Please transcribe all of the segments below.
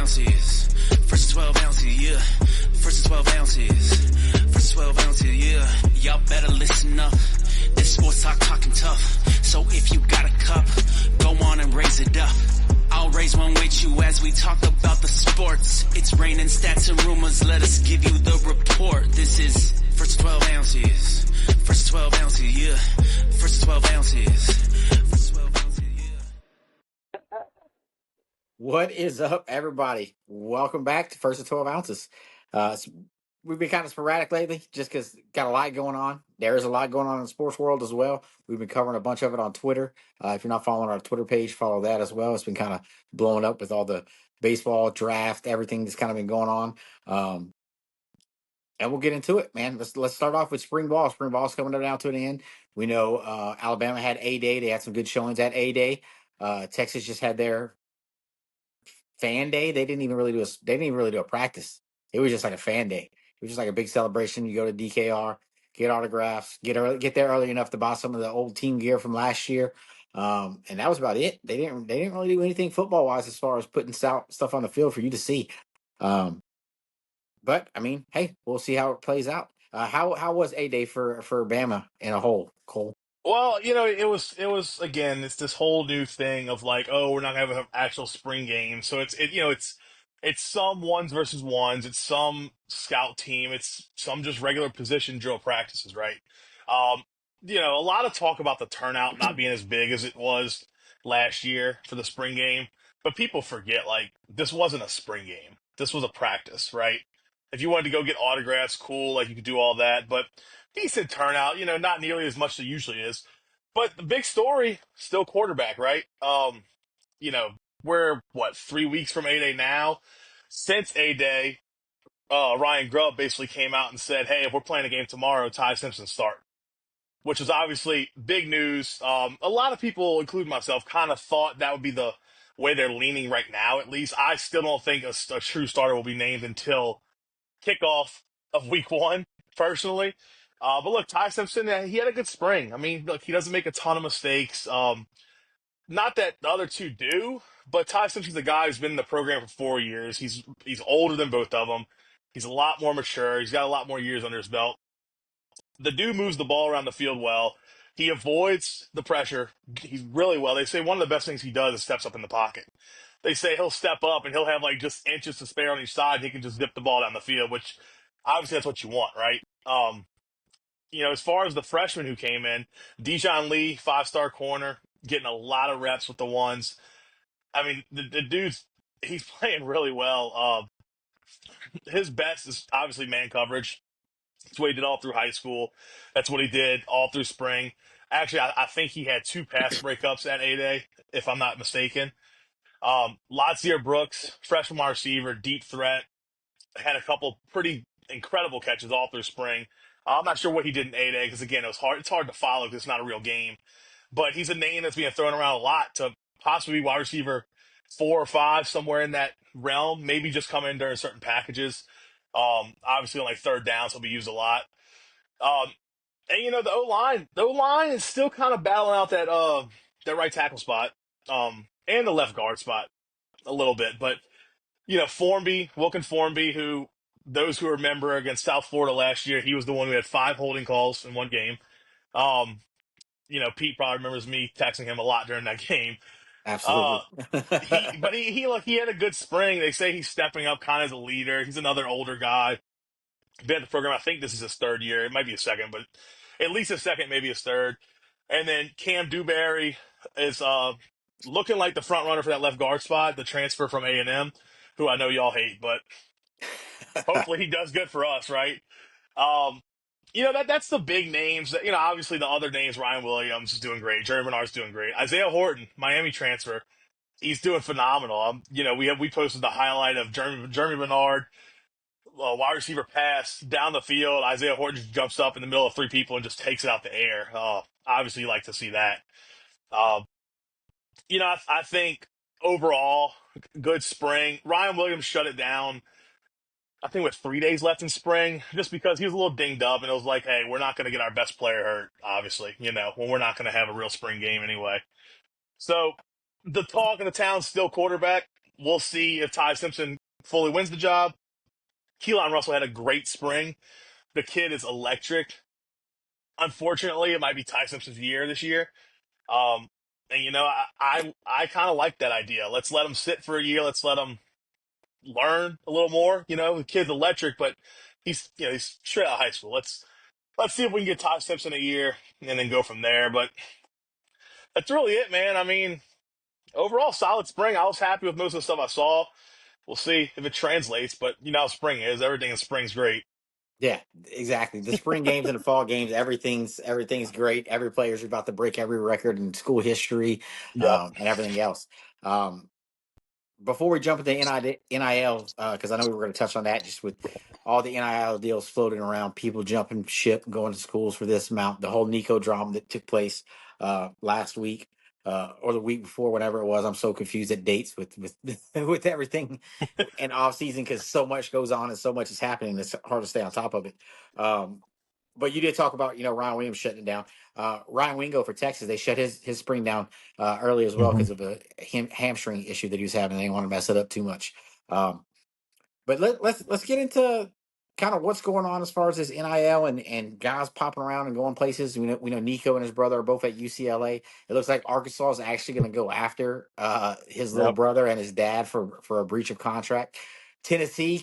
ounces. First 12 ounces, yeah. First 12 ounces. First 12 ounces, yeah. Y'all better listen up. This sports talking tough. So if you got a cup, go on and raise it up. I'll raise one with you as we talk about the sports. It's raining stats and rumors. Let us give you the report. This is first 12 ounces. First 12 ounces, yeah. First 12 ounces. First 12 ounces, yeah. What is up, everybody? Welcome back to First and 12 Ounces. We've been kind of sporadic lately just because got a lot going on. There is a lot going on in the sports world as well. We've been covering a bunch of it on Twitter. If you're not following our Twitter page, follow that as well. It's been kind of blowing up with all the baseball draft, everything that's kind of been going on. And we'll get into it, man. Let's start off with spring ball. Spring ball's coming down to an end. We know Alabama had A-Day. They had some good showings at A-Day. Texas just had their fan day. They didn't even really do a practice. It was just like a fan day. It was just like a big celebration. You go to DKR, get autographs, get there early enough to buy some of the old team gear from last year. And that was about it. They didn't really do anything football wise as far as putting stuff on the field for you to see. But I mean, hey, we'll see how it plays out. How was A-Day for Bama in a whole, Cole? Well, it was again, it's this whole new thing of like, oh, we're not gonna have an actual spring game. So it's some ones versus ones, it's some scout team, it's some just regular position drill practices, right? Um, a lot of talk about the turnout not being as big as it was last year for the spring game, but people forget like this wasn't a spring game. This was a practice, right? If you wanted to go get autographs, cool, like you could do all that, but decent turnout, not nearly as much as it usually is. But the big story, still quarterback, right? You know, we're 3 weeks from A-Day now. Since A-Day, Ryan Grubb basically came out and said, hey, if we're playing a game tomorrow, Ty Simpson start, which is obviously big news. A lot of people, including myself, kind of thought that would be the way they're leaning right now, at least. I still don't think a true starter will be named until kickoff of week one, personally. But look, Ty Simpson, he had a good spring. I mean, look, he doesn't make a ton of mistakes. Not that the other two do, but Ty Simpson's a guy who's been in the program for 4 years. He's older than both of them. He's a lot more mature. He's got a lot more years under his belt. The dude moves the ball around the field well. He avoids the pressure. He's really well. They say one of the best things he does is steps up in the pocket. They say he'll step up and he'll have like just inches to spare on each side. He can just dip the ball down the field, which obviously that's what you want, right? As far as the freshman who came in, Dijon Lee, 5-star corner, getting a lot of reps with the ones. I mean, the dude's he's playing really well. His best is obviously man coverage. That's what he did all through high school. That's what he did all through spring. Actually, I think he had 2 pass breakups at A-Day, if I'm not mistaken. Latsier Brooks, freshman wide receiver, deep threat, had a couple pretty incredible catches all through spring. I'm not sure what he did in A-Day because, again, it was hard. It's hard to follow because it's not a real game. But he's a name that's being thrown around a lot to possibly be wide receiver 4 or 5, somewhere in that realm. Maybe just come in during certain packages. Obviously, on like third downs, he'll be used a lot. Um, and the O line is still kind of battling out that right tackle spot, and the left guard spot a little bit. But Wilkin Formby, who those who remember against South Florida last year, he was the one who had 5 holding calls in one game. Um, Pete probably remembers me texting him a lot during that game. Uh, Absolutely. he had a good spring. They say he's stepping up kind of as a leader. He's another older guy. Been at the program. I think this is his 3rd year. It might be his 2nd, but at least his 2nd, maybe his 3rd. And then Cam Dewberry is looking like the front runner for that left guard spot, the transfer from A&M, who I know y'all hate, but hopefully he does good for us, right? Um, that's the big names. Obviously the other names, Ryan Williams is doing great. Jerry Bernard's doing great. Isaiah Horton, Miami transfer, he's doing phenomenal. We posted the highlight of Jeremy Bernard, wide receiver pass down the field. Isaiah Horton just jumps up in the middle of 3 people and just takes it out the air. Obviously you like to see that. Uh, I think overall, good spring. Ryan Williams shut it down, I think, with 3 days left in spring, just because he was a little dinged up, and it was like, hey, we're not going to get our best player hurt, obviously, when we're not going to have a real spring game anyway. So the talk in the town's still quarterback. We'll see if Ty Simpson fully wins the job. Keelan Russell had a great spring. The kid is electric. Unfortunately, it might be Ty Simpson's year this year. Um, and I kind of like that idea. Let's let him sit for a year. Let's let him learn a little more. The kid's electric, but he's straight out of high school. Let's see if we can get Ty Simpson a year and then go from there. But that's really it, man. I mean, overall solid spring. I was happy with most of the stuff I saw. We'll see if it translates, but you know how spring is. Everything in spring's great. Yeah, exactly. The spring games and the fall games, everything's great. Every player's about to break every record in school history, Yep. and everything else. Um, Before we jump into NIL, because I know we were going to touch on that, just with all the NIL deals floating around, people jumping ship, going to schools for this amount, the whole Nico drama that took place last week or the week before, whatever it was. I'm so confused at dates with with everything in off season because so much goes on and so much is happening. It's hard to stay on top of it. Um, but you did talk about Ryan Williams shutting it down. Ryan Wingo for Texas, they shut his spring down early as well hmm because of a hamstring issue that he was having. They didn't want to mess it up too much. Um, but let's get into kind of what's going on as far as this NIL and guys popping around and going places. We know Nico and his brother are both at UCLA. It looks like Arkansas is actually going to go after his little Yep. brother and his dad for a breach of contract. Tennessee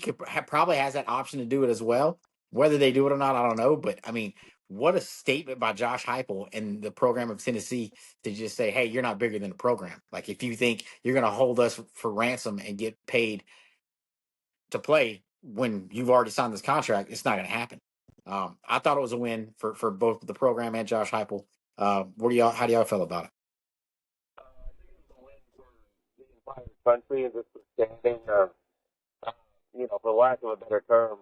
probably has that option to do it as well. Whether they do it or not, I don't know. But I mean, what a statement by Josh Heupel and the program of Tennessee to just say, "Hey, you're not bigger than the program. Like if you think you're going to hold us for ransom and get paid to play when you've already signed this contract, it's not going to happen." I thought it was a win for both the program and Josh Heupel. How do y'all feel about it? The entire country and just the standing of, for lack of a better term,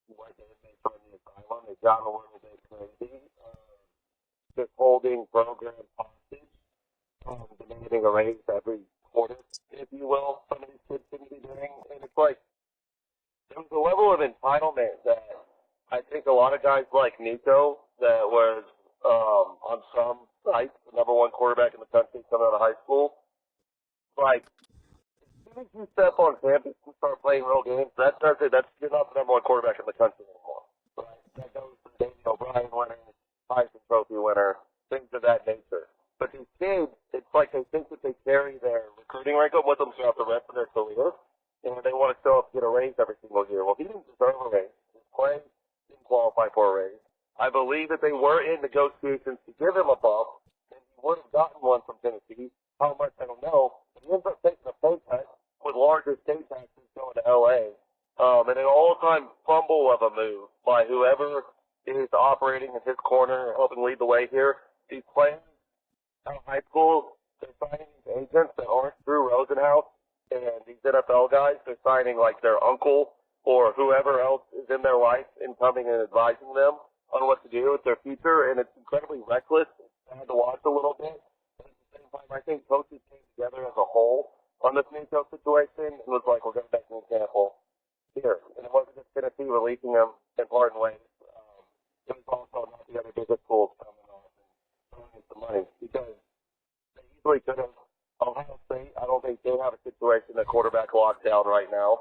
what they made from the asylum. They got away with it crazy. Just holding programs hostage, demanding a raise every quarter, if you will. Some of these kids shouldn't be doing, and it's like there was a level of entitlement that I think a lot of guys like Nico, that was on some sites the number one quarterback in the country coming out of high school, like as soon as you step on campus and start playing real games, that's you're not the number one quarterback in the country anymore. Right? That goes to Daniel O'Brien winner, Heisman Trophy winner, things of that nature. But these kids, it's like they think that they carry their recruiting rank up with them throughout the rest of their career, and they want to show up to get a raise every single year. Well, he didn't deserve a raise. His play didn't qualify for a raise. I believe that they were in negotiations to give him a bump, and he would have gotten one from Tennessee. How much, I don't know. But he ends up taking a pay cut with larger state taxes going to L.A. And an all-time fumble of a move by whoever is operating in his corner, helping lead the way here. These players out of high school, they're signing these agents that aren't Drew Rosenhaus and these NFL guys. They're signing like their uncle or whoever else is in their life and coming and advising them on what to do with their future. And it's incredibly reckless. It's sad to watch a little bit. But at the same time, I think coaches came together as a whole on this Nico situation and was like, we're going to make an example here. And it wasn't just Tennessee releasing him in pardon ways. It was also not the other bigger schools coming off and throwing in some money because they easily could have. Ohio State, I don't think they have a situation at quarterback lockdown right now.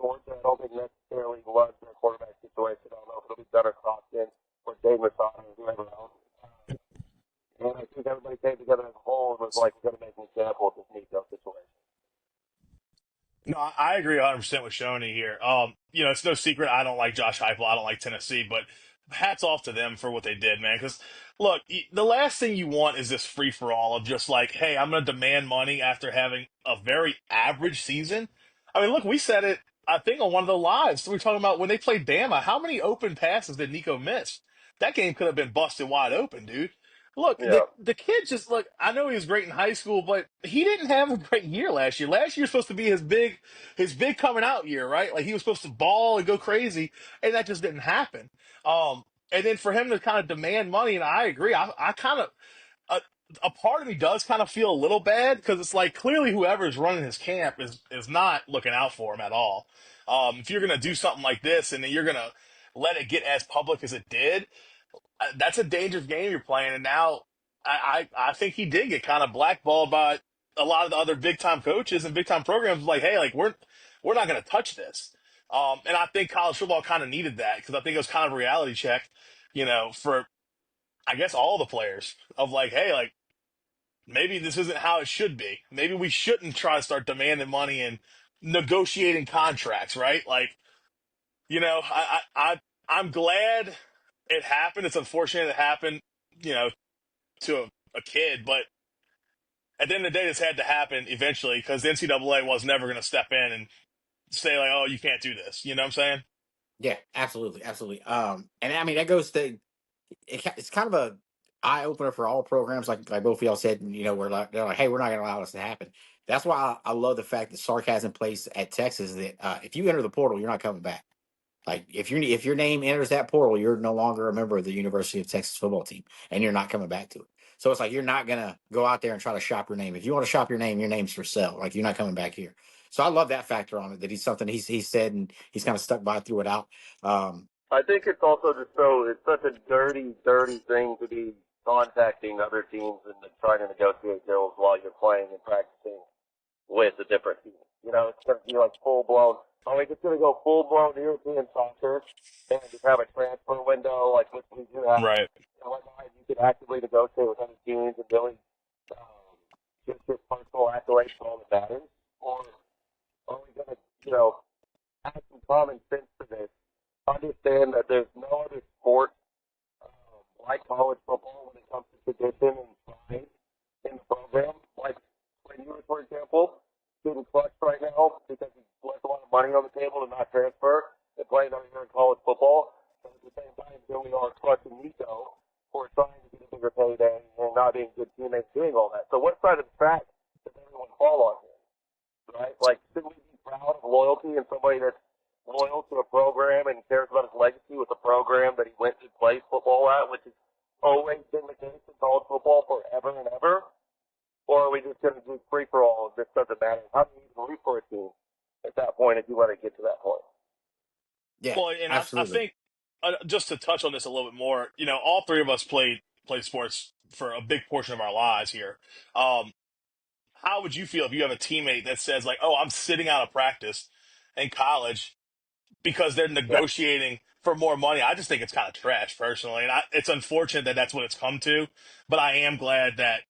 Georgia, I don't think necessarily was their quarterback situation. I don't know if it'll be Gunnar Stockton or Dave Masada or whoever else. And I think everybody came together as a whole and was like, we're going to make an example of this Nico situation. No, I agree 100% with Shoney here. It's no secret I don't like Josh Heupel. I don't like Tennessee, but hats off to them for what they did, man. Because look, the last thing you want is this free for all of just like, hey, I'm going to demand money after having a very average season. I mean, look, we said it, I think, on one of the lives. We were talking about when they played Bama. How many open passes did Nico miss? That game could have been busted wide open, dude. Look, the Yeah. the kid just look. I know he was great in high school, but he didn't have a great year last year. Last year was supposed to be his big coming out year, right? Like he was supposed to ball and go crazy, and that just didn't happen. And then for him to kind of demand money, and I agree. I kind of a part of me does kind of feel a little bad because it's like clearly whoever's running his camp is not looking out for him at all. If you're gonna do something like this and then you're gonna let it get as public as it did, that's a dangerous game you're playing. And now I think he did get kind of blackballed by a lot of the other big time coaches and big time programs like, hey, like we're not going to touch this. And I think college football kind of needed that because I think it was kind of a reality check, for I guess all the players of like, hey, like maybe this isn't how it should be. Maybe we shouldn't try to start demanding money and negotiating contracts, right? Like, I'm glad it happened. It's unfortunate it happened, you know, to a kid, but at the end of the day, this had to happen eventually because the NCAA was never going to step in and say like, "Oh, you can't do this." You know what I'm saying? Yeah, absolutely, absolutely. And I mean that goes to it's kind of a eye opener for all programs, like both of y'all said. And, we're like they're like, hey, we're not going to allow this to happen. That's why I love the fact that Sark has in place at Texas that if you enter the portal, you're not coming back. Like if your name enters that portal, you're no longer a member of the University of Texas football team, and you're not coming back to it. So it's like you're not gonna go out there and try to shop your name. If you want to shop your name's for sale. Like you're not coming back here. So I love that factor on it. That he's something he's said and he's kind of stuck by through it out. I think it's also just it's such a dirty, dirty thing to be contacting other teams and trying to negotiate deals while you're playing and practicing with a different team. It's going to be like full blown. I mean, it's going to go full blown European soccer and just have a transfer window like what we do have. Right. And you could actively negotiate with other teams and really just get personal accolades for all that matters. Or are we going to, have some common sense to this? Understand that there's no other sport like college football when it comes to tradition and pride in the program. Like when you, for example, getting clutch right now because he left a lot of money on the table to not transfer and playing out here in college football. But at the same time, here we are clutching Nico for trying to get a bigger payday and not being good teammates doing all that. So what side of the track does everyone fall on here? Right? Like, should we be proud of loyalty in somebody that's loyal to a program and cares about his legacy with the program that he went to play football at, which has always been the case in college football forever and ever? Or are we just going to do free-for-all and this doesn't matter? How do you even root for a team at that point if you let it get to that point? Yeah, Well, and I absolutely. think just to touch on this a little bit more, all three of us played sports for a big portion of our lives here. How would you feel if you have a teammate that says like, "Oh, I'm sitting out of practice in college because they're Yeah. negotiating for more money"? I just think it's kind of trash, personally, and it's unfortunate that that's what it's come to. But I am glad that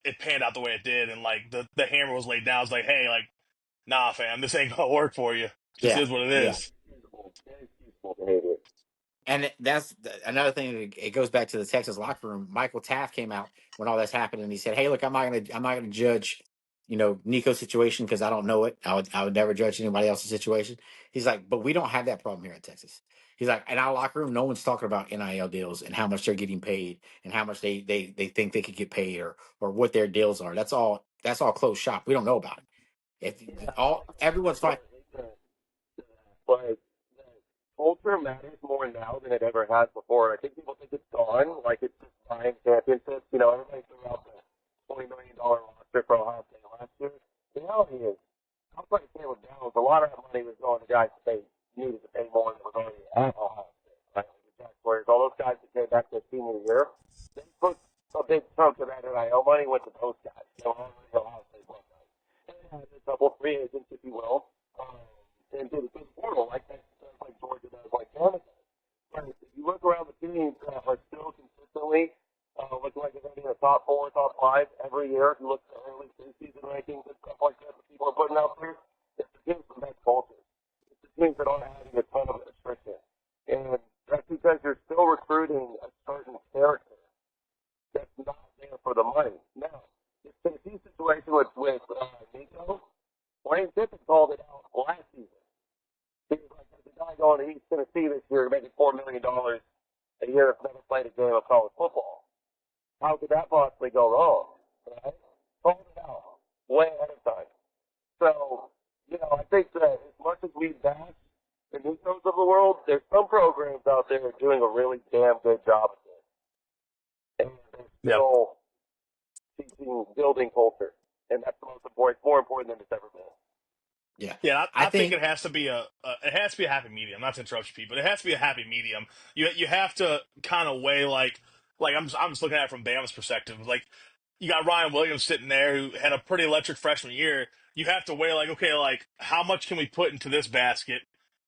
it panned out the way it did, and like the hammer was laid down. It's like, hey, like, nah, fam, this ain't gonna work for you. Just Yeah, is what it yeah. is. Inexcusable behavior. And that's another thing. It goes back to the Texas locker room. Michael Taft came out when all this happened, and he said, "Hey, look, I'm not gonna judge, Nico's situation because I don't know it. I would never judge anybody else's situation." He's like, "But we don't have that problem here at Texas." He's like, "In our locker room, no one's talking about NIL deals and how much they're getting paid and how much they think they could get paid or what their deals are. That's all closed shop. We don't know about it. If all everyone's fine." But the culture matters more now than it ever has before. I think people think it's gone, like it's just buying championships. Everybody threw out the $20 million roster for Ohio State last year. The reality is, outside of Caleb Downs, a lot of that money was going to guys that they needed to pay more than was already at Ohio State. Right? Like the Jack Warriors, all those guys that came back their senior year, they put a big chunk of that NIL money went to those guys. They were already Ohio State guys. And they had a couple free agents, if you will. And do the big portal like Georgia does, like Canada does. But if you look around the teams that are still consistently looking like they're going to be in the top 4, top 5 every year, if you look at the early preseason rankings and stuff like that people are putting out there, it's the teams with that culture. It's the teams that aren't having a ton of attrition. And that's because you're still recruiting a certain character that's not there for the money. Now, this Tennessee situation with Nico, Wayne Tippett called it out last season. He was like, there's a guy going to East Tennessee this year making $4 million a year that's never played a game of college football. How could that possibly go wrong? Right? Called it out way ahead of time. So, I think that as much as we bash the Nicos of the world, there's some programs out there doing a really damn good job of this. And they're Yep. still teaching, building culture. And that's the most important, more important than it's ever been. Yeah, Yeah, I I think think it has to be a happy medium. Not to interrupt you, Pete, but it has to be a happy medium. You have to kind of weigh like I'm just looking at it from Bama's perspective. Like you got Ryan Williams sitting there who had a pretty electric freshman year. You have to weigh like, okay, like how much can we put into this basket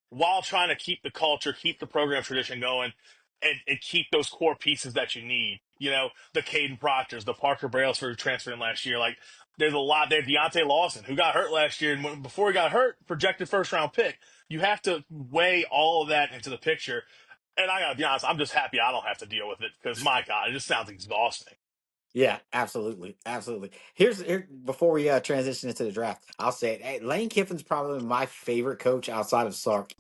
while trying to keep the culture, keep the program tradition going, and keep those core pieces that you need. You know, the Caden Proctors, the Parker Brailsford who transferred in last year. Like, there's a lot there. Deontay Lawson, who got hurt last year, and before he got hurt, projected first round pick. You have to weigh all of that into the picture. And I gotta be honest, I'm just happy I don't have to deal with it because my God, it just sounds exhausting. Yeah, absolutely, absolutely. Here before we transition into the draft, I'll say it. Hey, Lane Kiffin's probably my favorite coach outside of Sark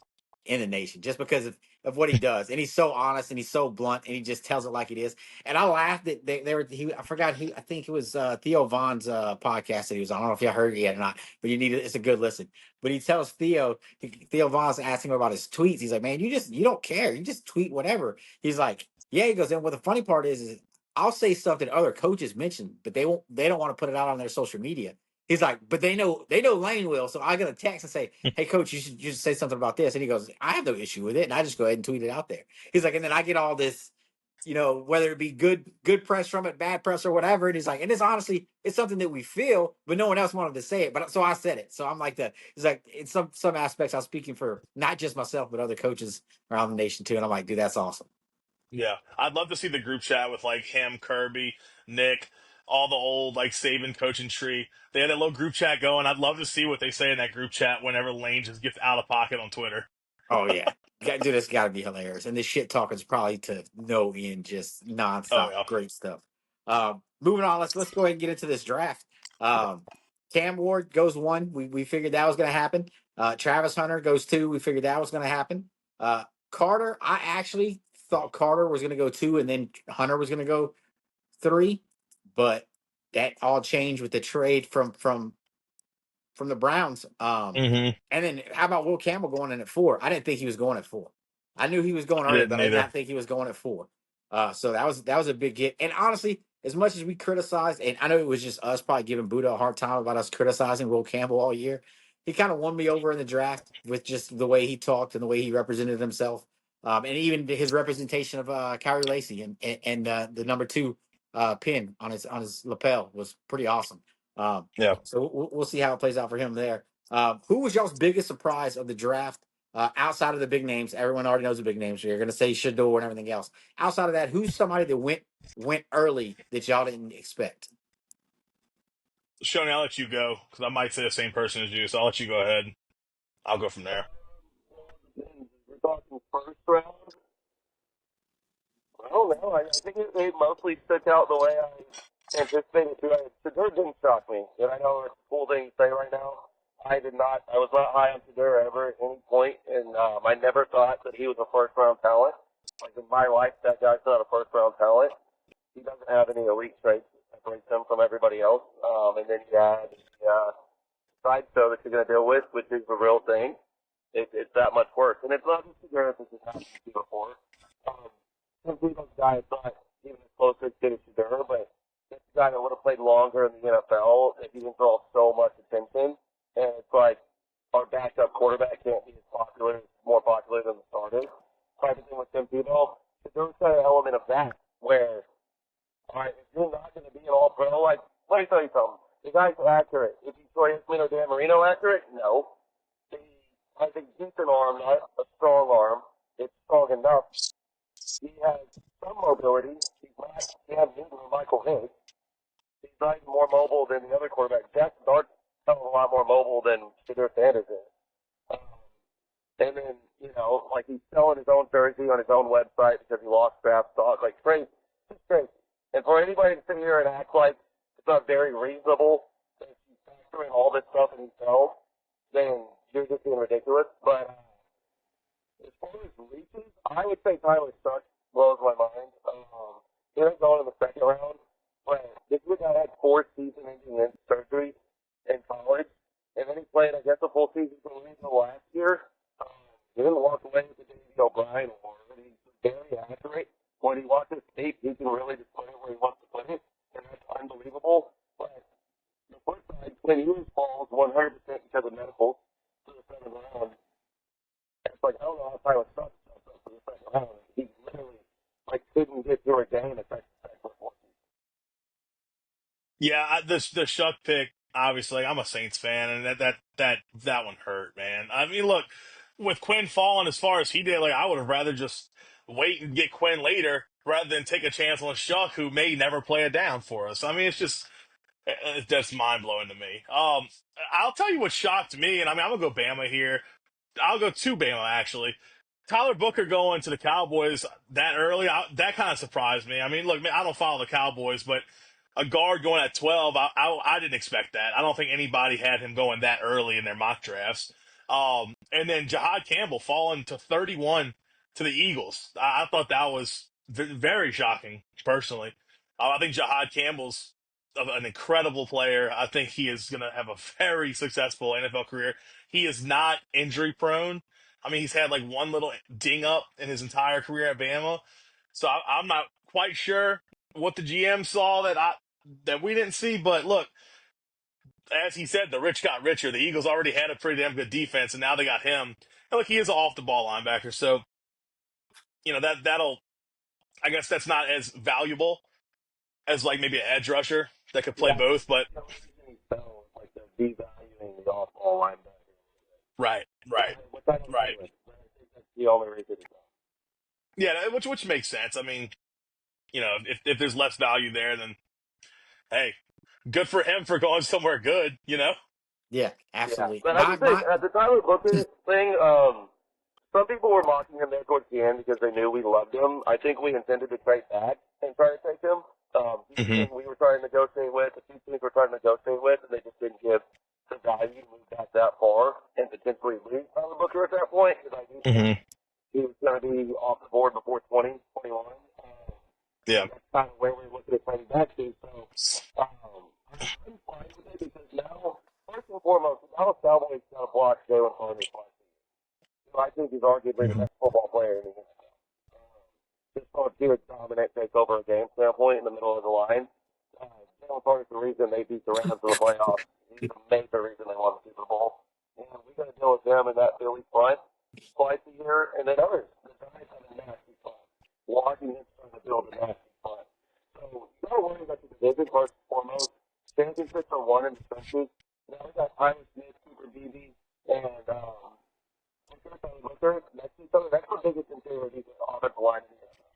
in the nation, just because of what he does, and he's so honest and he's so blunt, and he just tells it like it is. And I laughed that they were. I forgot who. I think it was Theo Vaughn's podcast that he was on. I don't know if y'all heard it yet or not, but you need it. It's a good listen. But he tells Theo Vaughn's asking him about his tweets. He's like, "Man, you don't care. You just tweet whatever." He's like, "Yeah." He goes, "And what the funny part is I'll say stuff that other coaches mention, but they don't want to put it out on their social media." He's like, but they know Lane will, so I get a text and say, "Hey coach, you should say something about this." And he goes, "I have no issue with it," and I just go ahead and tweet it out there. He's like, and then I get all this, whether it be good press from it, bad press or whatever. And he's like, and it's honestly it's something that we feel, but no one else wanted to say it, but so I said it. So I'm like that. He's like, in some aspects, I'm speaking for not just myself but other coaches around the nation too. And I'm like, dude, that's awesome. Yeah, I'd love to see the group chat with like him, Kirby, Nick, all the old like Saban coaching tree. They had a little group chat going. I'd love to see what they say in that group chat whenever Lane just gets out of pocket on Twitter. Oh yeah, dude, it's got to be hilarious. And this shit talk is probably to no end, just Oh nonstop, yeah, great stuff. Moving on, let's go ahead and get into this draft. Cam Ward goes one. We figured that was going to happen. Travis Hunter goes two. We figured that was going to happen. Carter, I actually thought Carter was going to go two, and then Hunter was going to go three, but that all changed with the trade from the Browns. mm-hmm. And then how about Will Campbell going in at four? I didn't think he was going at four. I knew he was going I early, didn't but I did either. not think he was going at four. So that was a big get. And honestly, as much as we criticized, and I know it was just us probably giving Buddha a hard time about us criticizing Will Campbell all year, he kind of won me over in the draft with just the way he talked and the way he represented himself, and even his representation of Kyrie Lacey and the number two pin on his lapel was pretty awesome. Um, Yeah. so we'll see how it plays out for him there. Who was y'all's biggest surprise of the draft outside of the big names? Everyone already knows the big names. So you're going to say Shador and everything else. Outside of that, who's somebody that went early that y'all didn't expect? Shoney, I'll let you go because I might say the same person as you, so I'll let you go ahead. I'll go from there. We're talking first round. I don't know. I think it mostly stuck out the way I anticipated to. Shadur didn't shock me. And I know it's a cool thing to say right now. I did not. I was not high on Shadur ever at any point, and I never thought that he was a first round talent. Like in my life, that guy's not a first round talent. He doesn't have any elite traits that separates him from everybody else. And then you add the side show that you're going to deal with, which is the real thing. It's that much worse. And it's not just Shadur, this has happened to you before. Tim Tebow's guy is not even as close as good as Shadur, but this guy that would have played longer in the NFL if he didn't draw so much attention. And it's like our backup quarterback can't be as popular, more popular than the starter. Type of thing with Tim Tebow. Shadur's got an element of that where, all right, if you're not going to be an all-pro, like, let me tell you something. The guy's accurate. Is he Troy Aikman or Dan Marino accurate? No. He has a decent arm, not a strong arm. It's strong enough. He has some mobility. He's not Cam Newton or Michael Vick. He's not even more mobile than the other quarterbacks. Jackson Dart's a hell of a lot more mobile than Shadur Sanders is. And then, like he's selling his own jersey on his own website because he lost draft stock. Like, crazy. It's crazy. And for anybody to sit here and act like it's not very reasonable that if you factor in all this stuff and he sells, then you're just being ridiculous. But as far as reaches, I would say Tyler Suggs blows my mind. He didn't go in the second round, but this guy had 4 season-ending surgeries in college, and then he played, I guess, a full season for Louisville last year. He didn't walk away with the Davey O'Brien award. He's very accurate. When he watches tape, he can really just put it where he wants to put it, and that's unbelievable. But the flip side, Quinn Ewers falls 100% because of medical to the second round. It's like, I don't know how Tyler Suggs steps up for the second round. He literally, couldn't get through a game at second. Yeah, the Shuck pick. Obviously, I'm a Saints fan, and that one hurt, man. I mean, look, with Quinn falling as far as he did, like I would have rather just wait and get Quinn later rather than take a chance on Shuck, who may never play it down for us. I mean, it's just that's mind blowing to me. I'll tell you what shocked me, and I mean, I'm gonna go Bama here. I'll go to Bama actually. Tyler Booker going to the Cowboys that early, that kind of surprised me. I mean, look, man, I don't follow the Cowboys, but a guard going at 12, I didn't expect that. I don't think anybody had him going that early in their mock drafts. And then Jahad Campbell falling to 31 to the Eagles. I thought that was very shocking, personally. I think Jahad Campbell's an incredible player. I think he is going to have a very successful NFL career. He is not injury prone. I mean, he's had like one little ding up in his entire career at Bama. So I'm not quite sure what the GM saw that we didn't see. But look, as he said, the rich got richer. The Eagles already had a pretty damn good defense, and now they got him. And look, he is an off the ball linebacker, so that'll. I guess that's not as valuable as like maybe an edge rusher that could play Yeah, both. But the reason he fell was like the devaluing the off-ball linebacker. right, right, Which I don't right. agree with, but I think that's the only reason he fell. Yeah, which makes sense. I mean, if there's less value there, then hey, good for him for going somewhere good. Yeah, Yeah, absolutely. but I My just think my at the Tyler Booker thing, some people were mocking him there towards the end because they knew we loved him. I think we intended to trade back and try to take him. hmm We were trying to negotiate with, the two teams were trying to negotiate with, and they just didn't give the value to move back that far and potentially lose Tyler Booker at that point because I knew hmm he was going to be off the board before 2021. Yeah. That's kind of where we're looking at trading back to. So I'm fine with it because now, first and foremost, the Dallas Cowboys got to block Jalen Hurts twice a year. I think he's arguably the best football player in the NFL. Just from a pure dominant takeover game standpoint in the middle of the line. Jalen Hurts is the reason they beat the Rams in the playoffs. He's the major reason they won the Super Bowl. And we got to deal with them in that Philly front twice a year, and then others. The Giants have a nasty front. Washington's trying to build a nasty front. So you got to worry about the division first and foremost. Championships are won in the trenches. Now we got Tyler Smith, Cooper Beebe, and Booker next to each other. That's the biggest interior defense offensive line in the NFL.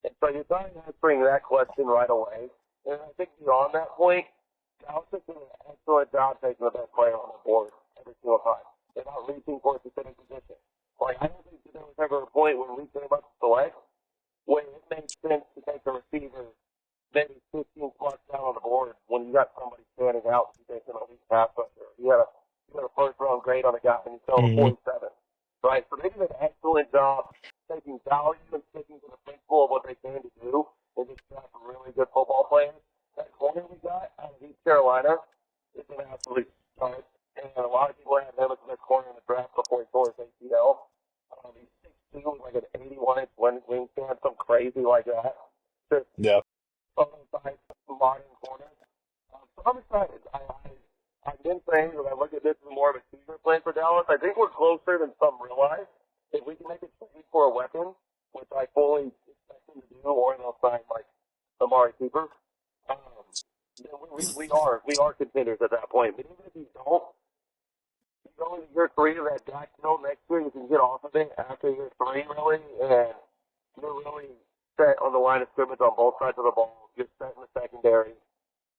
And so you're trying to answering that question right away. And I think beyond that point, Dallas has done an excellent job taking the best player on the board every single time. They're not reaching for a specific position. Like, I don't think that there was ever a point when we came up to select where it made sense to take a receiver maybe 15 spots down on the board when you got somebody standing out and taking a elite pass rusher. You had a first round grade on a guy and you fell to hmm 47. Right? So they did an excellent job taking value and sticking to the principle of what they came to do and just draft really good football players. That corner we got out of East Carolina is an absolute stud. And a lot of people have him as the best corner in the draft before he tore his ACL. He's 6'2", with like an 81-inch wingspan, something crazy like that. Just Yeah. size modern corner. So I'm excited. I've been saying that I look at this as more of a two-year plan for Dallas. I think we're closer than some realize. If we can make a trade for a weapon, which I fully expect them to do, or they'll sign like Amari Cooper, then we are contenders at that point. But even if you don't, you go into year 3 of that Jack Hill next year, you can get off of it after year 3, really, and you're really set on the line of scrimmage on both sides of the ball. You're set in the secondary.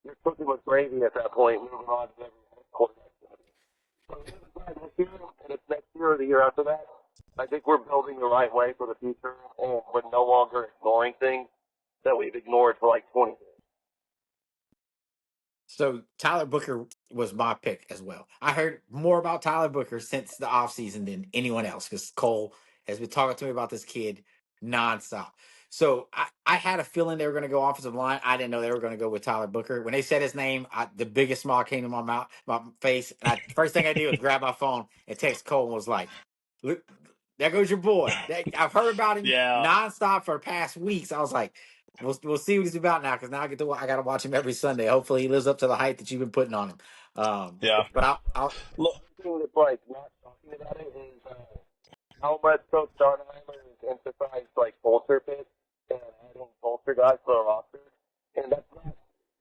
You're cooking with gravy at that point, moving on to every quarterback. So if it's not this year, and it's next year or the year after that, I think we're building the right way for the future, and we're no longer ignoring things that we've ignored for like 20 years. So Tyler Booker was my pick as well. I heard more about Tyler Booker since the offseason than anyone else because Cole has been talking to me about this kid nonstop. So I had a feeling they were going to go offensive line. I didn't know they were going to go with Tyler Booker. When they said his name, the biggest smile came to my face. And first thing I did was grab my phone and text Cole and was like, "Look, there goes your boy." I've heard about him Yeah. nonstop for past weeks. I was like, We'll see what he's about now because now I got to watch him every Sunday. Hopefully he lives up to the hype that you've been putting on him. Yeah. But I'll Look. The thing that's like not talking about it is how much Coach Darnheimer has emphasized like vulture pits and adding vulture guys to the roster, and that's not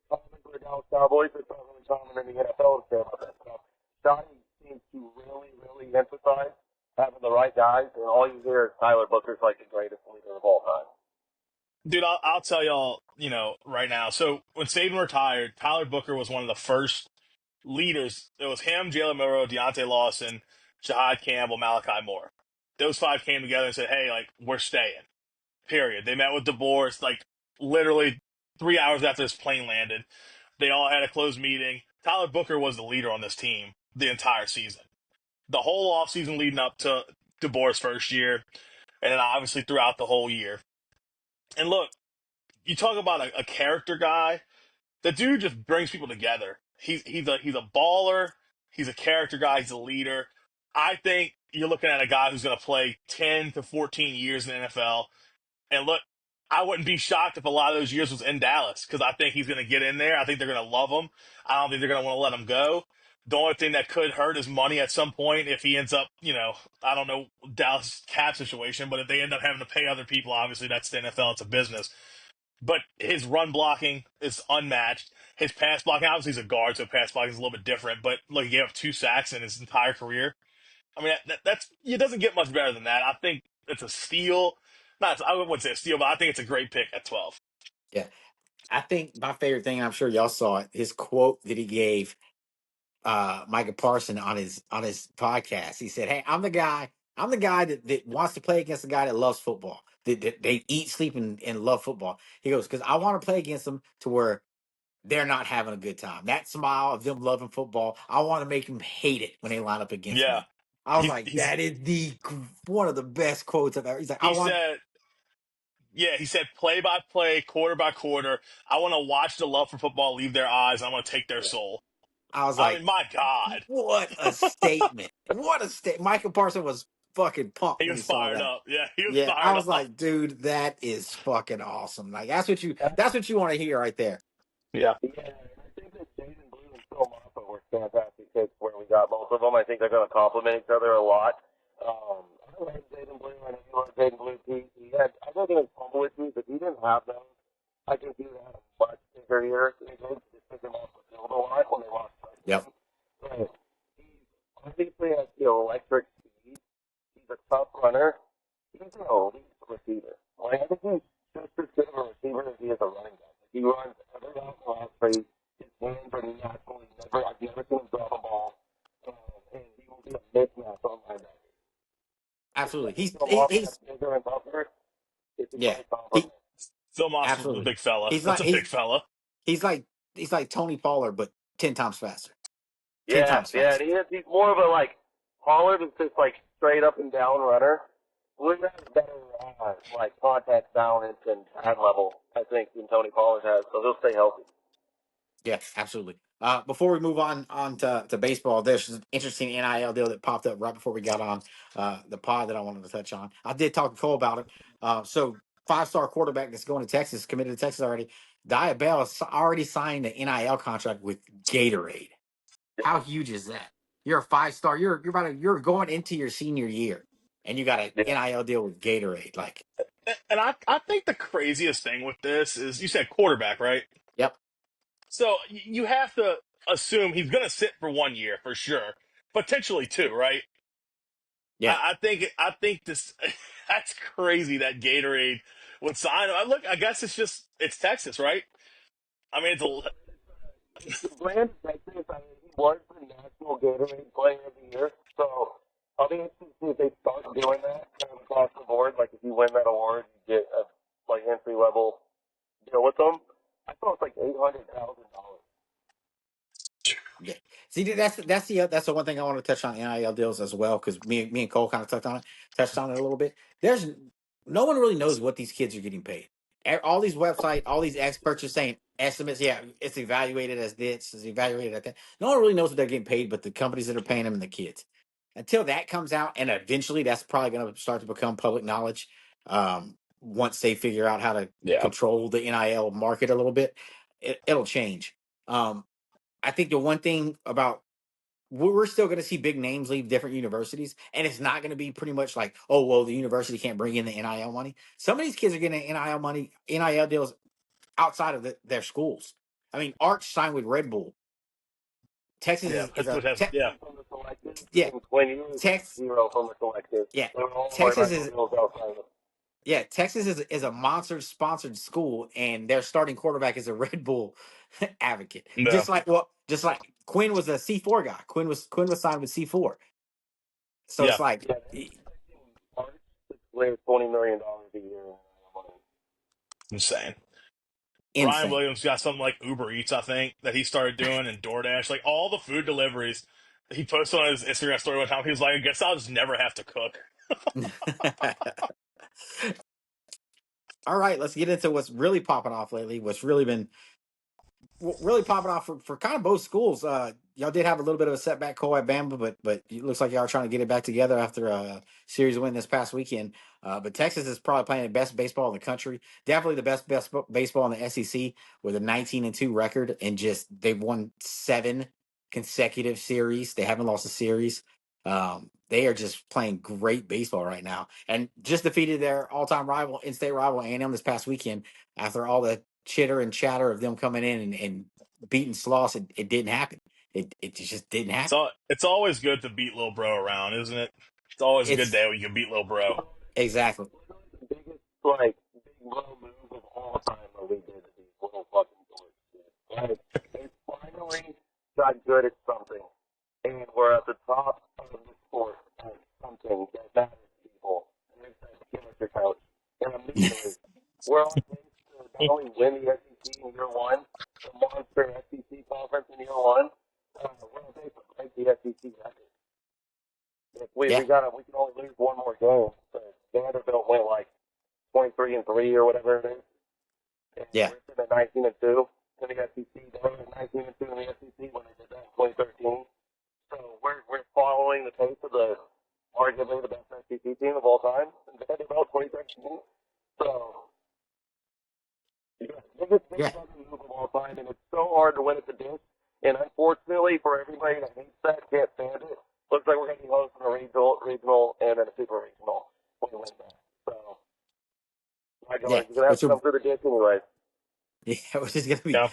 common for for Dallas Cowboys. It's not really common in the NFL to say about that stuff. Johnny seems to really, really emphasize having the right guys, and all you hear is Tyler Booker's like the greatest leader of all time. Dude, I'll tell y'all, right now. So when Saban retired, Tyler Booker was one of the first leaders. It was him, Jalen Milroe, Deontay Lawson, Shahad Campbell, Malachi Moore. Those five came together and said, "Hey, like we're staying." Period. They met with DeBoer, like literally 3 hours after this plane landed. They all had a closed meeting. Tyler Booker was the leader on this team the entire season. The whole offseason leading up to DeBoer's first year, and then obviously throughout the whole year. And look, you talk about a character guy. The dude just brings people together. He's a baller. He's a character guy. He's a leader. I think you're looking at a guy who's going to play 10 to 14 years in the NFL. And look, I wouldn't be shocked if a lot of those years was in Dallas because I think he's going to get in there. I think they're going to love him. I don't think they're going to want to let him go. The only thing that could hurt is money at some point if he ends up, I don't know, Dallas cap situation, but if they end up having to pay other people, obviously that's the NFL. It's a business. But his run blocking is unmatched. His pass blocking, obviously he's a guard, so pass blocking is a little bit different. But look, he gave up 2 sacks in his entire career. I mean, that's it doesn't get much better than that. I think it's a steal. Not, I wouldn't say a steal, but I think it's a great pick at 12. Yeah. I think my favorite thing, I'm sure y'all saw it, his quote that he gave Micah Parson on his podcast. He said, "Hey, I'm the guy that wants to play against a guy that loves football. That they eat, sleep, and love football." He goes, "Because I want to play against them to where they're not having a good time. That smile of them loving football, I want to make them hate it when they line up against Yeah, me." I was he's, like, he's "That is one of the best quotes I've ever." He's like, "I he want." said, yeah, he said play by play, quarter by quarter. I want to watch the love for football leave their eyes. I want to take their soul. I was I like, mean, my God, "What a statement! What a statement!" Michael Parson was fucking pumped he when was he saw fired that. up. Yeah, he was Yeah, I fired was up. like, dude, that is fucking awesome. Like that's what you want to hear right there. Yeah, Yeah, and I think that Jaden Blue and Phil Maffa were fantastic picks where we got both of them. I think they're going to complement each other a lot. I like Jaden Blue. I know you like Jaden Blue. I don't think it was fumble issues, but he didn't have those. I think he would have had a much bigger year. They just took him off the field a lot when they lost Yep, touchdowns. But he obviously has the electric speed. He's a tough runner. He's an elite receiver. Like, I think he's just as good of a receiver as he is a running back. He runs every out route free. His hands are naturally I've never seen him drop a ball. And he will be a mismatch on linebacker. absolutely. He's bigger and tougher. It's a Yeah, great he compliment. Phil Moss was a absolutely. big fella. He's That's like a big fella. he's like he's like Tony Pollard, but 10 times faster. Ten Yeah, times yeah, faster. and he's more of a Pollard is just straight up and down runner. Would have better contact balance and pad level, I think, than Tony Pollard has. So he'll stay healthy. Yeah, absolutely. Before we move on to baseball, there's an interesting NIL deal that popped up right before we got on the pod that I wanted to touch on. I did talk to Cole about it. So 5-star quarterback that's going to Texas, committed to Texas already. Diabell has already signed an NIL contract with Gatorade. How huge is that? You're a 5-star. You're going into your senior year, and you got an Yeah. NIL deal with Gatorade. Like, And I think the craziest thing with this is you said quarterback, right? yep, So you have to assume he's going to sit for 1 year for sure, potentially 2, right? yeah. I think this that's crazy that Gatorade would sign. Look, I guess it's Texas, right? I mean, The brand Texas, he was the National Gatorade Player of the Year. So I'll be interested to see if they start doing that kind of across the board. Like if you win that award, you get a entry level deal with them. I thought it was $800,000. Yeah. See, that's the one thing I want to touch on NIL deals as well, because me and Cole kind of touched on it a little bit. There's no one really knows what these kids are getting paid. All these websites, all these experts are saying estimates. Yeah, it's evaluated as this, it's evaluated at that. No one really knows what they're getting paid, but the companies that are paying them and the kids. Until that comes out, and eventually that's probably going to start to become public knowledge. Once they figure out how to yeah. control the NIL market a little bit, it'll change. I think the one thing about we're still going to see big names leave different universities, and it's not going to be pretty much like, oh, well, the university can't bring in the NIL money. Some of these kids are getting NIL money, NIL deals outside of their schools. I mean, Arch signed with Red Bull. Texas Yeah, is a yeah. From the collective, yeah. in 20 years, Tex 0 from the collective. yeah. They were all Texas record is deals outside of yeah. Texas is a monster sponsored school, and their starting quarterback is a Red Bull advocate. No, Just like Quinn was a C4 guy. Quinn was signed with C4. So yeah, it's like Yeah, they're expecting Arch to clear $20 million a year. insane. Ryan insane. Williams got something like Uber Eats, I think, that he started doing, and DoorDash, like all the food deliveries. He posted on his Instagram story one time. He was like, "I guess I'll just never have to cook." All right, let's get into what's really popping off lately. What's really been really popping off for kind of both schools. Y'all did have a little bit of a setback, Cole at Bama, but it looks like y'all are trying to get it back together after a series win this past weekend. But Texas is probably playing the best baseball in the country. Definitely the best baseball in the SEC with a 19-2 record, and just they've won 7 consecutive series. They haven't lost a series. They are just playing great baseball right now, and just defeated their all-time rival, in-state rival A&M this past weekend after all the chitter and chatter of them coming in and beating Sloss. It didn't happen. It just didn't happen. It's always good to beat Lil Bro around, isn't it? It's always a good It's day when you can beat Lil Bro. exactly. The biggest, like, big blow move of all time that we did to these little fucking dorks. Like, they finally got good at something, and we're at the top of the sport at something that matters to people. And they said, give us your couch. And immediately, we're on pace to not only win the SEC in year one, the monster SEC conference in year one, we're on pace to break the SEC record. If Yeah, we can only lose one more game. So Vanderbilt went like 23-3 or whatever it is, and yeah, we're sitting at 19-2 in the SEC. They were at 19-2 in the SEC when they did that in 2013. So we're following the pace of the arguably the best SEC team of all time, and Vanderbilt 2013. So yeah, biggest yeah, fucking move of all time, and it's so hard to win at the disc. And unfortunately, for everybody that hates that, can't stand it. Looks like we're going to be hosting a regional, and then a super regional when we win that. So, my yeah. God, you're going to have Which to are come through the ditch anyway. yeah, Yeah,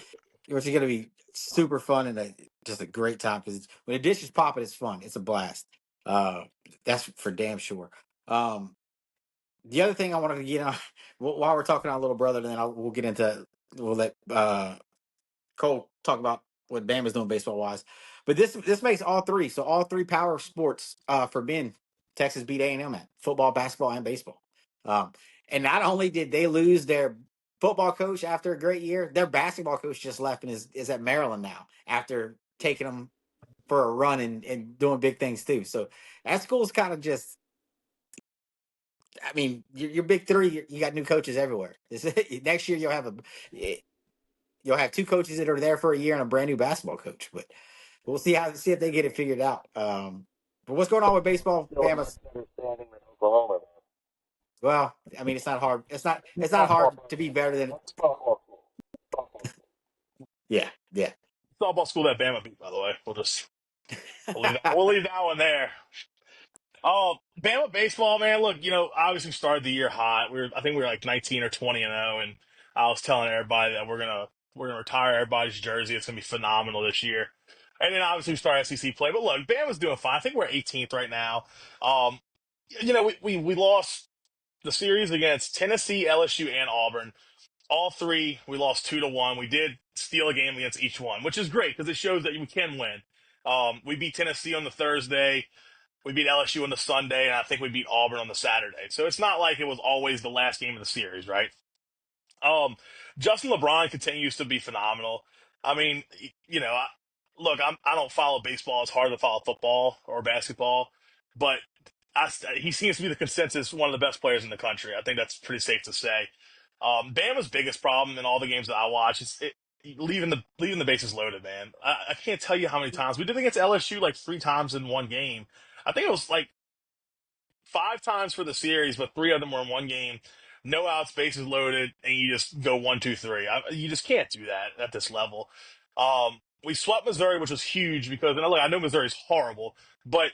which is gonna be super fun and just a great time because when the dish is popping, it's fun. It's a blast. Uh, that's for damn sure. Um, the other thing I wanted to get on while we're talking on little brother, then we'll get into we'll let Cole talk about what Bama's doing baseball wise. But this makes all three. So all three power sports for men, Texas beat A&M at football, basketball, and baseball. And not only did they lose their football coach after a great year, their basketball coach just left and is at Maryland now after taking them for a run and doing big things too. So that school's kind of just. I mean, your big three. You got new coaches everywhere. Next year you'll have 2 coaches that are there for a year and a brand new basketball coach. But we'll see if they get it figured out. But what's going on with baseball, Still a much Bama's? better standing than Oklahoma. Well, I mean, it's not hard. It's not Softball hard to program. be better than. What's softball school? Softball school. Yeah, yeah, softball school that Bama beat, by the way. We'll leave that one there. Oh, Bama baseball, man. Look, obviously we started the year hot. I think we were like 19 or 20-0, and I was telling everybody that we're gonna retire everybody's jersey. It's gonna be phenomenal this year. And then obviously we start SEC play. But look, Bama's doing fine. I think we're 18th right now. Um, we lost the series against Tennessee, LSU, and Auburn. All three, we lost 2-1. We did steal a game against each one, which is great because it shows that we can win. We beat Tennessee on the Thursday. We beat LSU on the Sunday, and I think we beat Auburn on the Saturday. So it's not like it was always the last game of the series, right? Um, Justin LeBron continues to be phenomenal. I mean, look, I don't follow baseball as hard as I follow football or basketball, but he seems to be the consensus one of the best players in the country. I think that's pretty safe to say. Bama's biggest problem in all the games that I watch is leaving the bases loaded, man. I can't tell you how many times we did against LSU like 3 times in one game. I think it was like 5 times for the series, but 3 of them were in one game. No outs, bases loaded, and you just go 1, 2, 3. You just can't do that at this level. We swept Missouri, which was huge because, and look, I know Missouri's horrible, but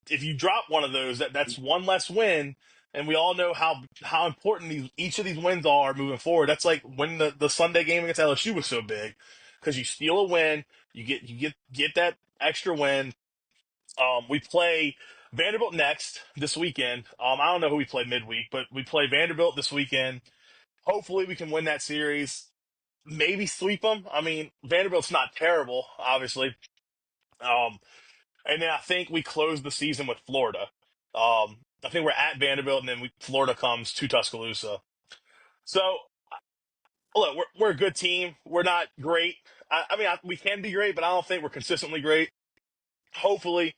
if you drop one of those, that's one less win, and we all know how important each of these wins are moving forward. That's like when the Sunday game against LSU was so big. because you steal a win, you get that extra win. We play Vanderbilt next this weekend. I don't know who we play midweek, but we play Vanderbilt this weekend. Hopefully, we can win that series. Maybe sweep them. I mean, Vanderbilt's not terrible, obviously. Um, and then I think we close the season with Florida. I think we're at Vanderbilt, and then Florida comes to Tuscaloosa. So, look, we're a good team. We're not great. We can be great, but I don't think we're consistently great. Hopefully,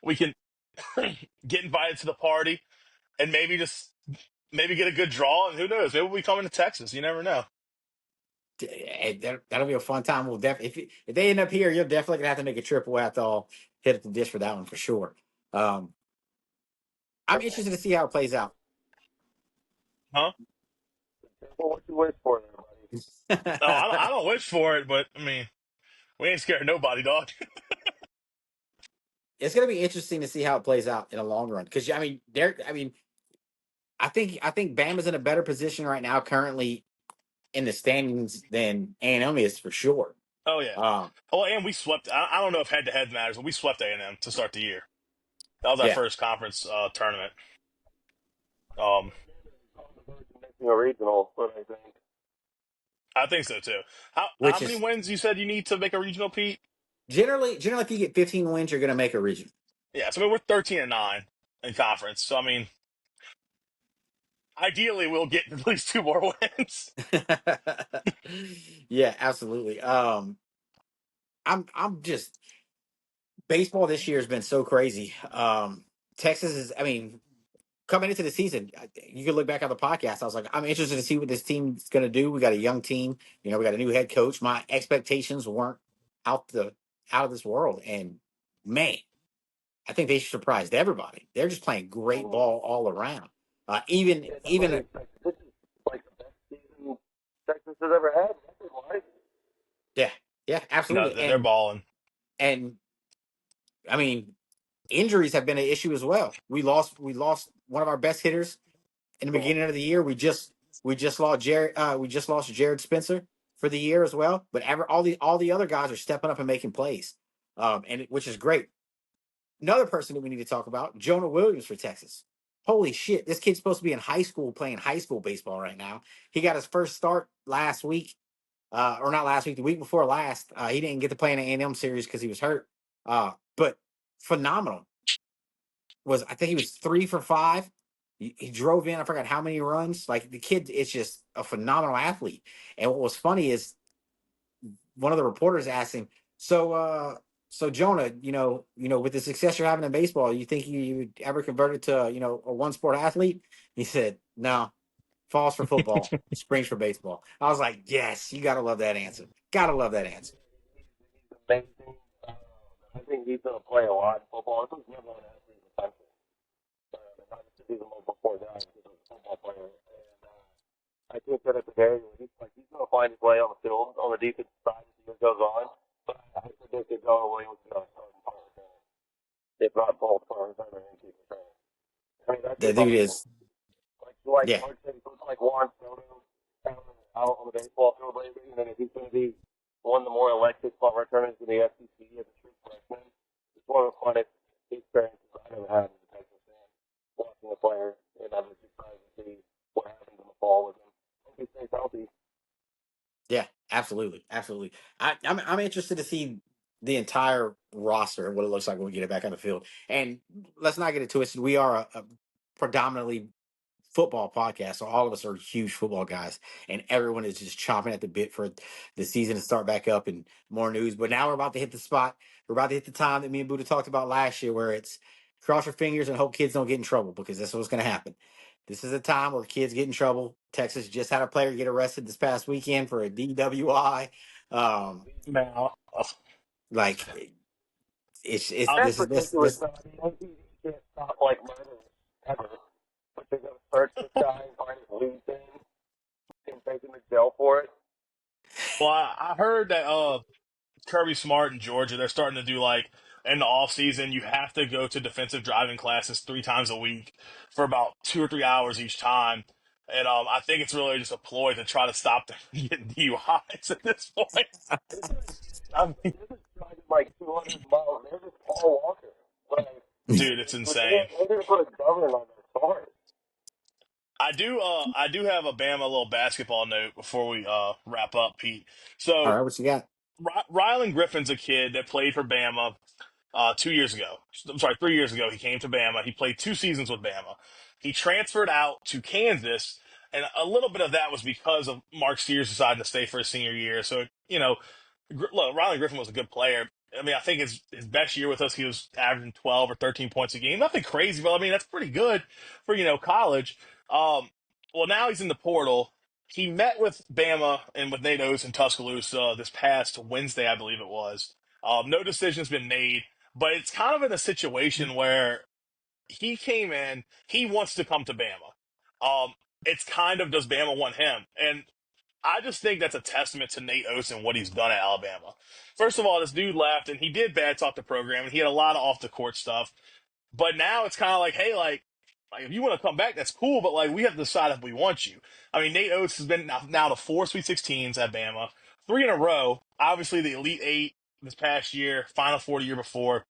we can get invited to the party and maybe get a good draw. And who knows? Maybe we'll be coming to Texas. You never know. That'll be a fun time. We'll if they end up here, you're definitely gonna have to make a trip. We'll have to all hit up the dish for that one for sure. Um, I'm interested to see how it plays out. Huh? Careful what you wish for there, No, It's I don't wish for it, but I mean, we ain't scared of nobody, dog. gonna be interesting to see how it plays out in the long run. Because I think Bama's in a better position right now, currently in the standings than A&M is for sure. Oh yeah. Um, Oh, and we swept. I don't know if head to head matters, but we swept A&M to start the year. That was our yeah, first conference tournament. Um, missing a regional, but I think I think so too. How which many is wins you said you need to make a regional, Pete? generally if you get 15 wins, you're gonna make a region. Yeah, so I mean we're 13-9 in conference. So I mean, ideally we'll get at least two more wins. Yeah, absolutely. I'm just baseball this year has been so crazy. Texas is, coming into the season, you can look back on the podcast. I was like, I'm interested to see what this team's going to do. We got a young team. We got a new head coach. My expectations weren't out the out of this world, and man, I think they surprised everybody. They're just playing great ball all around. Even yeah, nobody even expected this is like the best season Texas has ever had. Record-wise. yeah, yeah, No, absolutely. they're balling. And I mean, injuries have been an issue as well. We lost one of our best hitters in the beginning of the year. We just lost Jared Spencer for the year as well. But all the other guys are stepping up and making plays, which is great. Another person that we need to talk about, Jonah Williams for Texas. Holy shit, this kid's supposed to be in high school playing high school baseball right now. He got his first start last week, or not last week, the week before last. He didn't get to play in the A&M series because he was hurt. But phenomenal. I think he was 3 for 5. He drove in, I forgot how many runs. Like, the kid is just a phenomenal athlete. And what was funny is one of the reporters asked him, so Jonah, with the success you're having in baseball, you think you would ever convert it to, a one sport athlete? He said, no, falls for football, springs for baseball. I was like, yes, you gotta love that answer. Gotta love that answer. He's amazing. I think he's going to play a lot in football. This was never an athlete in the country. Not just because he's a before that, he's a football player. And I think that at the day, he's going to find his way on the field, on the defensive side as the year goes on. But I predicted Jonah Williams was going to start in Power Center. If not both Power Center and keep it there. I mean, that The kid's dude awesome. is, Like yeah, Mark said, he's looking like Juan Soto out on the baseball field lately. And then if he's going to be one of the more electric punt returners in the SEC as a true freshman, it's one of the funnest experiences I've ever had as a Texas fan, watching a player. And I'm just excited to see what happens in the fall with him. Hope he stays healthy. yeah, absolutely, absolutely. I'm interested to see the entire roster, what it looks like when we get it back on the field. And let's not get it twisted. We are a predominantly football podcast, so all of us are huge football guys, and everyone is just chomping at the bit for the season to start back up and more news. But now we're about to hit the spot. We're about to hit the time that me and Buddha talked about last year, where it's cross your fingers and hope kids don't get in trouble, because that's what's going to happen. This is a time where kids get in trouble. Texas just had a player get arrested this past weekend for a DWI. Now, Like, it's I'll, That's this is ridiculous. this Though. I mean, MTV can't stop like murder ever. But they're going to search this guy and find his lead thing and take him to jail for it. well, I heard that Kirby Smart in Georgia, they're starting to do like in the off season, you have to go to defensive driving classes 3 times a week for about 2 or 3 hours each time. And I think it's really just a ploy to try to stop them from getting DUIs at this point. I mean, They're just driving like 200 miles. They're just Paul Walker. Like, dude, it's insane. they're going to put a governor on their cars. I do have a Bama little basketball note before we wrap up, Pete. All So right, what you got? Rylan Griffin's a kid that played for Bama 2 years ago. I'm sorry, 3 years ago. He came to Bama. He played 2 seasons with Bama. He transferred out to Kansas, and a little bit of that was because of Mark Steers deciding to stay for his senior year. So, look, Rylan Griffin was a good player. I mean, I think his best year with us, he was averaging 12 or 13 points a game. Nothing crazy, but I mean, that's pretty good for, college. Well, now he's in the portal. He met with Bama and with Nate Oates in Tuscaloosa this past Wednesday, I believe it was. No decision's been made, but it's kind of in a situation where he came in, he wants to come to Bama. It's kind of, does Bama want him? And I just think that's a testament to Nate Oates and what he's done at Alabama. First of all, this dude left, and he did bad talk the program, and he had a lot of off the court stuff. But now it's kind of like, hey, like if you want to come back, that's cool, but like we have to decide if we want you. I mean, Nate Oates has been now to 4 Sweet 16s at Bama, 3 in a row. Obviously, the Elite Eight this past year, Final Four the year before.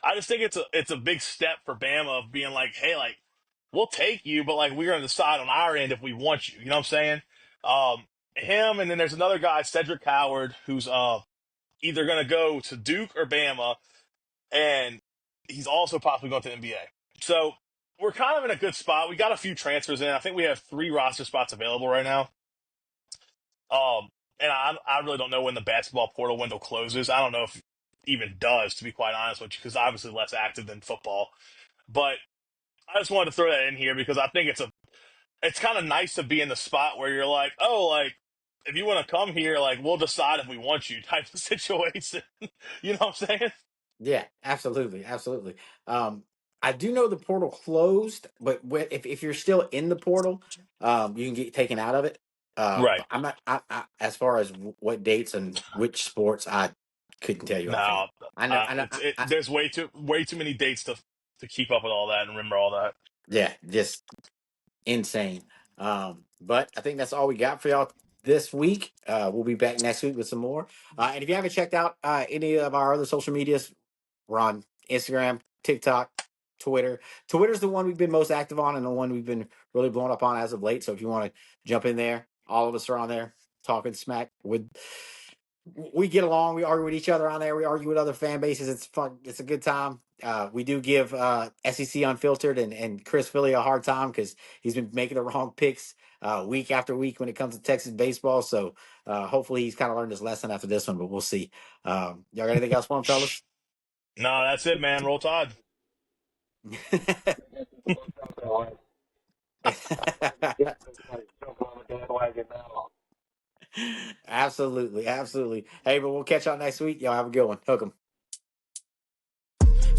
I just think it's a big step for Bama of being like, hey, like we'll take you, but like we're going to decide on our end if we want you. You know what I'm saying? Him, and then there's another guy, Cedric Howard, who's either going to go to Duke or Bama, and he's also possibly going to the NBA. So we're kind of in a good spot. We got a few transfers in. I think we have 3 roster spots available right now. And I really don't know when the basketball portal window closes. I don't know if it even does, to be quite honest with you, because obviously less active than football. But I just wanted to throw that in here because I think it's kind of nice to be in the spot where you're like, oh, like if you want to come here, like we'll decide if we want you type of situation. You know what I'm saying? Yeah, absolutely, absolutely. I do know the portal closed, but if you're still in the portal, you can get taken out of it. Right. But I'm not. As far as what dates and which sports, I couldn't tell you offhand. No, I know. I know. there's way too many dates to keep up with all that and remember all that. Yeah, just insane. But I think that's all we got for y'all this week. We'll be back next week with some more. And if you haven't checked out any of our other social medias, we're on Instagram, TikTok, Twitter. Twitter's the one we've been most active on and the one we've been really blowing up on as of late. So if you want to jump in there, all of us are on there talking smack with. We get along. We argue with each other on there. We argue with other fan bases. It's fun. It's a good time. We do give SEC Unfiltered and Chris Philly a hard time because he's been making the wrong picks week after week when it comes to Texas baseball. So hopefully he's kind of learned his lesson after this one, but we'll see. Y'all got anything else for him, fellas? No, that's it, man. Roll Tide. Absolutely, absolutely. Hey, but we'll catch y'all next week. Y'all have a good one. Hook 'em.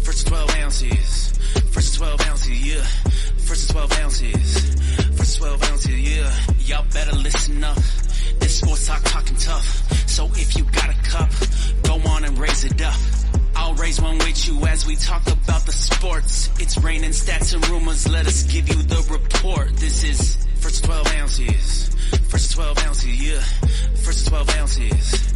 First 12 ounces. First 12 ounces, yeah. First 12 ounces. First 12 ounces, yeah. Y'all better listen up. This sports talking tough. So if you got a cup, go on and raise it up. I'll raise one with you as we talk about the sports. It's raining stats and rumors. Let us give you the report. This is First 12 ounces. First 12 ounces, yeah. First 12 ounces.